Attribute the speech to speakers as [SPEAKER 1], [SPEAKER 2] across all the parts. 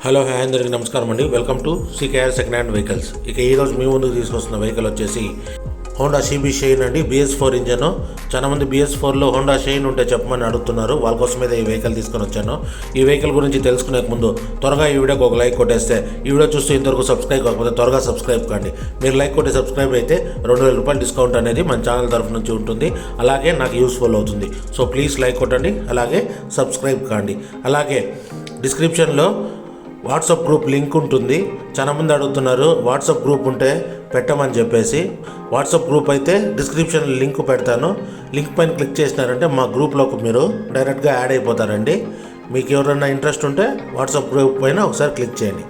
[SPEAKER 1] Hello hi అందరికీ నమస్కారం అండి. Welcome to CKR second hand vehicles. ఇక ఈరోజు మీ ముందుకు తీసుకొస్తున్న వెహికల్ వచ్చేసి హోండా సిబి షైన్ అండి. BS4 engine. చాలామంది BS4లో హోండా షైన్ ఉంటే చెప్పమని అడుగుతున్నారు. వాళ్ళ కోసం మీద ఈ వెహికల్ తీసుకొని వచ్చాను. ఈ వెహికల్ గురించి తెలుసుకునే ముందు త్వరగా ఈ వీడియోకి ఒక లైక్ కొట్టేస్తే, ఈ వీడియో చూస్తూ ఇంతవరకు సబ్స్క్రైబ్ కాకపోతే త్వరగా సబ్స్క్రైబ్ కండి. మీరు లైక్ కొట్టి సబ్స్క్రైబ్ అయితే 2000 రూపాయలు డిస్కౌంట్ అనేది మన ఛానల్ తరఫు నుంచి ఉంటుంది. అలాగే నాకు యూస్ఫుల్ అవుతుంది. సో ప్లీజ్ లైక్ కొట్టండి, అలాగే సబ్స్క్రైబ్ కాండి. అలాగే డిస్క్రిప్షన్లో వాట్సాప్ గ్రూప్ లింక్ ఉంటుంది. చాలామంది అడుగుతున్నారు వాట్సాప్ గ్రూప్ ఉంటే పెట్టమని చెప్పేసి. వాట్సాప్ గ్రూప్ అయితే డిస్క్రిప్షన్ లింక్ పెడతాను. లింక్ పైన క్లిక్ చేసినారంటే మా గ్రూప్లోకి మీరు డైరెక్ట్గా యాడ్ అయిపోతారండి. మీకు ఎవరైనా ఇంట్రెస్ట్ ఉంటే వాట్సాప్ గ్రూప్ పైన ఒకసారి క్లిక్ చేయండి.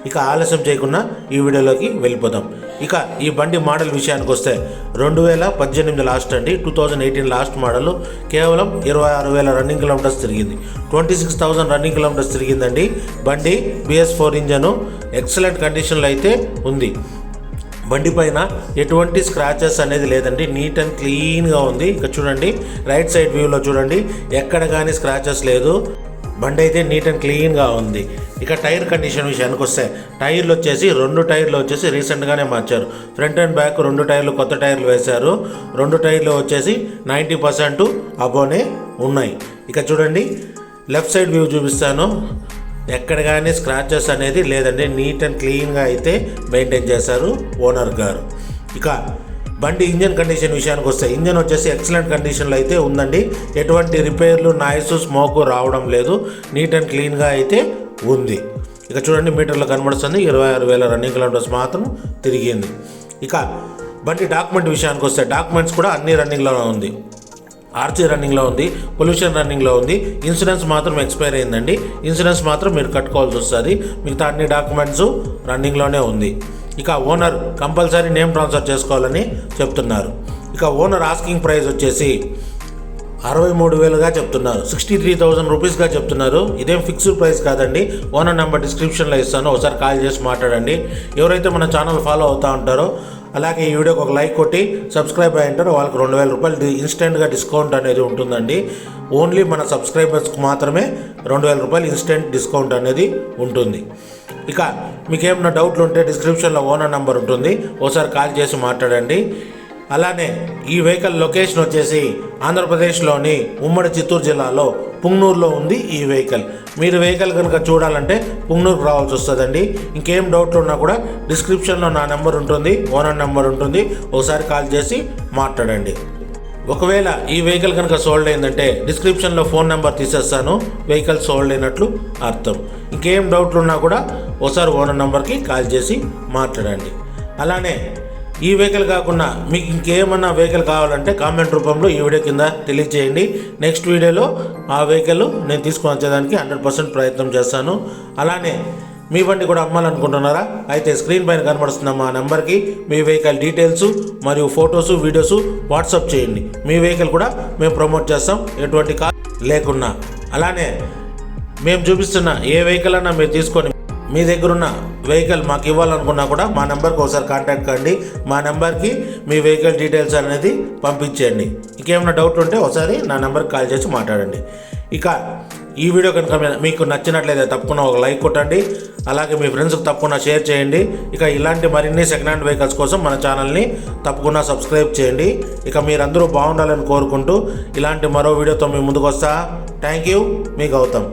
[SPEAKER 1] ఇక ఆలస్యం చేయకుండా ఈ వీడియోలోకి వెళ్ళిపోదాం. ఇక ఈ బండి మోడల్ విషయానికి వస్తే 2018 లాస్ట్ అండి. 2018 లాస్ట్ మోడల్. కేవలం 26,000 రన్నింగ్ కిలోమీటర్స్ తిరిగింది. 26,000 రన్నింగ్ కిలోమీటర్స్ తిరిగిందండి. బండి BS4 ఇంజను ఎక్సలెంట్ కండిషన్లో అయితే ఉంది. బండి పైన ఎటువంటి స్క్రాచెస్ అనేది లేదండి. నీట్ అండ్ క్లీన్గా ఉంది. ఇక చూడండి, రైట్ సైడ్ వ్యూలో చూడండి, ఎక్కడ కానీ స్క్రాచెస్ లేదు. బండి అయితే నీట్ అండ్ క్లీన్గా ఉంది. ఇక టైర్ కండిషన్ విషయానికి వస్తే టైర్లు వచ్చేసి 2 టైర్లు వచ్చేసి రీసెంట్గానే మార్చారు. ఫ్రంట్ అండ్ బ్యాక్ 2 టైర్లు కొత్త టైర్లు వేశారు. 2 టైర్లు వచ్చేసి 90% అబోనే ఉన్నాయి. ఇక చూడండి, లెఫ్ట్ సైడ్ వ్యూ చూపిస్తాను. ఎక్కడ కానీ స్క్రాచెస్ అనేది లేదండి. నీట్ అండ్ క్లీన్గా అయితే మెయింటైన్ చేశారు ఓనర్ గారు. ఇక బండి ఇంజన్ కండిషన్ విషయానికి వస్తే ఇంజన్ వచ్చేసి ఎక్సలెంట్ కండిషన్లో అయితే ఉందండి. ఎటువంటి రిపేర్లు, నాయిస్, స్మోక్ రావడం లేదు. నీట్ అండ్ క్లీన్గా అయితే ఉంది. ఇక చూడండి, మీటర్లో కనబడుతుంది 26,000 రన్నింగ్ కిలోమీటర్స్ మాత్రం తిరిగింది. ఇక బండి డాక్యుమెంట్ విషయానికి వస్తే డాక్యుమెంట్స్ కూడా అన్ని రన్నింగ్లో ఉంది. RC రన్నింగ్లో ఉంది, పొల్యూషన్ రన్నింగ్లో ఉంది. ఇన్సూరెన్స్ మాత్రం ఎక్స్పైర్ అయిందండి. ఇన్సూరెన్స్ మాత్రం మీరు కట్టుకోవాల్సి వస్తుంది. మిగతా అన్ని డాక్యుమెంట్స్ రన్నింగ్లోనే ఉంది. ఇక ఓనర్ కంపల్సరీ నేమ్ ట్రాన్స్ఫర్ చేసుకోవాలని చెప్తున్నారు. ఇక ఓనర్ ఆస్కింగ్ ప్రైస్ వచ్చేసి 63,000గా చెప్తున్నారు. 63,000 రూపీస్గా చెప్తున్నారు. ఇదేం ఫిక్స్డ్ ప్రైస్ కాదండి. ఓనర్ నెంబర్ డిస్క్రిప్షన్లో ఇస్తాను, ఒకసారి కాల్ చేసి మాట్లాడండి. ఎవరైతే మన ఛానల్ ఫాలో అవుతూ ఉంటారో, అలాగే ఈ వీడియోకి ఒక లైక్ కొట్టి సబ్స్క్రైబ్ అయి ఉంటారో వాళ్ళకి 2,000 రూపాయలు ఇన్స్టెంట్గా డిస్కౌంట్ అనేది ఉంటుందండి. ఓన్లీ మన సబ్స్క్రైబర్స్కి మాత్రమే 2,000 రూపాయలు ఇన్స్టెంట్ డిస్కౌంట్ అనేది ఉంటుంది. ఇక మీకు ఏమైనా డౌట్లు ఉంటే డిస్క్రిప్షన్లో ఓనర్ నెంబర్ ఉంటుంది, ఒకసారి కాల్ చేసి మాట్లాడండి. అలానే ఈ వెహికల్ లొకేషన్ వచ్చేసి ఆంధ్రప్రదేశ్లోని ఉమ్మడి చిత్తూరు జిల్లాలో పుంగనూరులో ఉంది ఈ వెహికల్. మీరు వెహికల్ కనుక చూడాలంటే పుంగనూరుకు రావాల్సి వస్తుందండి. ఇంకేం డౌట్లు ఉన్నా కూడా డిస్క్రిప్షన్లో నా నెంబర్ ఉంటుంది, ఓనర్ నెంబర్ ఉంటుంది, ఒకసారి కాల్ చేసి మాట్లాడండి. ఒకవేళ ఈ వెహికల్ కనుక సోల్డ్ అయిందంటే డిస్క్రిప్షన్లో ఫోన్ నెంబర్ తీసేస్తాను, వెహికల్ సోల్డ్ అయినట్లు అర్థం. ఇంకేం డౌట్లు ఉన్నా కూడా ఒకసారి ఓనర్ నెంబర్కి కాల్ చేసి మాట్లాడండి. అలానే ఈ వెహికల్ కాకుండా మీకు ఇంకేమన్నా వెహికల్ కావాలంటే కామెంట్ రూపంలో ఈ వీడియో కింద తెలియజేయండి. నెక్స్ట్ వీడియోలో ఆ వెహికల్ నేను తీసుకొని వచ్చేదానికి 100% ప్రయత్నం చేస్తాను. అలానే మీ బండి కూడా అమ్మాలనుకుంటున్నారా? అయితే స్క్రీన్ పైన కనబడుతున్న మా నెంబర్కి మీ వెహికల్ డీటెయిల్స్ మరియు ఫొటోసు, వీడియోసు వాట్సాప్ చేయండి. మీ వెహికల్ కూడా మేము ప్రమోట్ చేస్తాం, ఎటువంటి కాల్ లేకున్నా. అలానే మేము చూపిస్తున్న ఏ వెహికల్ అన్నా మీరు తీసుకొని మీ దగ్గర ఉన్న వెహికల్ మాకు ఇవ్వాలనుకున్నా కూడా మా నెంబర్కి ఒకసారి కాంటాక్ట్ కండి. మా నెంబర్కి మీ వెహికల్ డీటెయిల్స్ అనేది పంపించేయండి. ఇంకేమైనా డౌట్ ఉంటే ఒకసారి నా నెంబర్కి కాల్ చేసి మాట్లాడండి. ఇక ఈ వీడియో కనుక మీకు నచ్చినట్లయితే తప్పకుండా ఒక లైక్ కొట్టండి. అలాగే మీ ఫ్రెండ్స్కి తప్పకుండా షేర్ చేయండి. ఇక ఇలాంటి మరిన్ని సెకండ్ హ్యాండ్ వెహికల్స్ కోసం మన ఛానల్ని తప్పకుండా సబ్స్క్రైబ్ చేయండి. ఇక మీరందరూ బాగుండాలని కోరుకుంటూ ఇలాంటి మరో వీడియోతో మీ ముందుకు వస్తా. థ్యాంక్ యూ, మీ గౌతమ్.